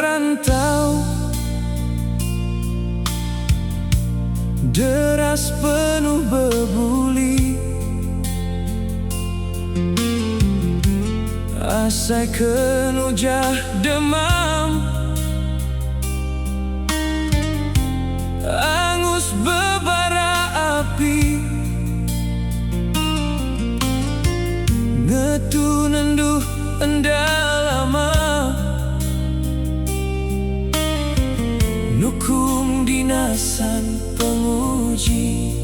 merantau, deras penuh bebuli, asai kenujah demam, angus bebara api, ngetu nenduh endalama, nukung dinasan penguji.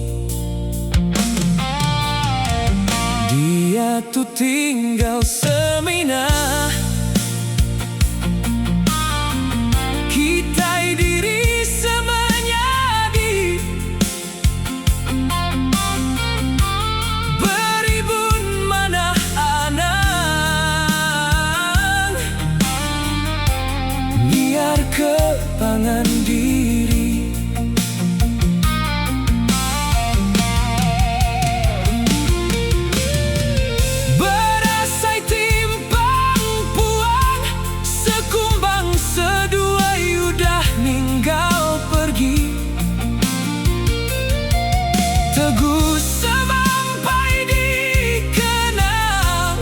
Dia tuh tinggal semina, kitai diri semenyadi, beribun manah anang, biar kepangan diri. Teguh sampai dikenang,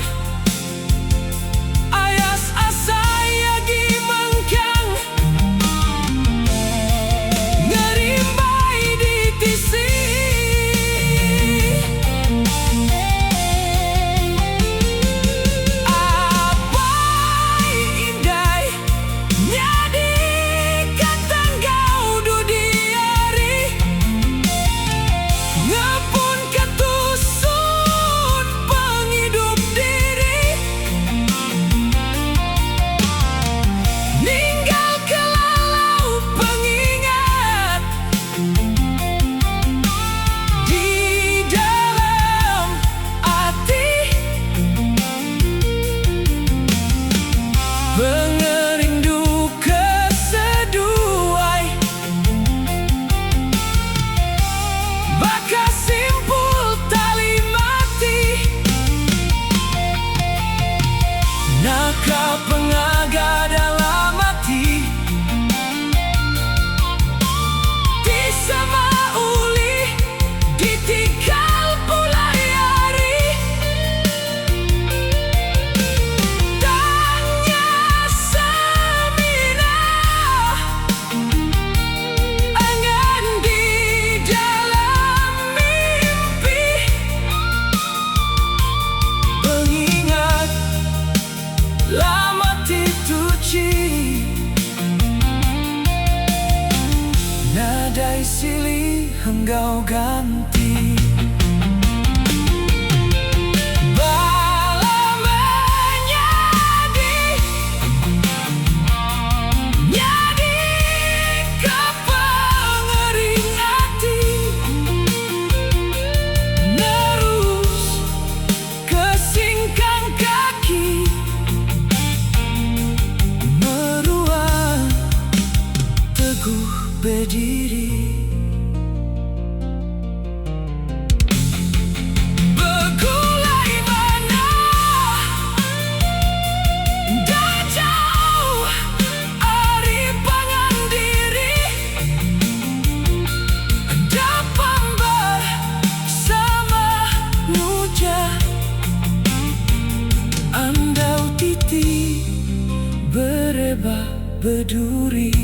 ayas asai agi mengkang, ngerimbai di tisi. Apai indai nyadi katanggau dudiari, ngepun ketusut penghidup diri, ninggal kelalau pengingat di dalam hati, pengerindu keseduai, bakas simpul tali mati, naka pengaga dalam hati, di sama uli ditinggal pulai hari, tanya semina angan di dalam mimpi, pengingat lama tituci, nadai silih enggau ganti. Bala menyadi, nyadi kepengering hati, nerus kesingkang kaki, meruah teguh berdiri. Begulai mana dah jauh ari pangan diri, dapat bersama nujah, andau titi bereba berduri.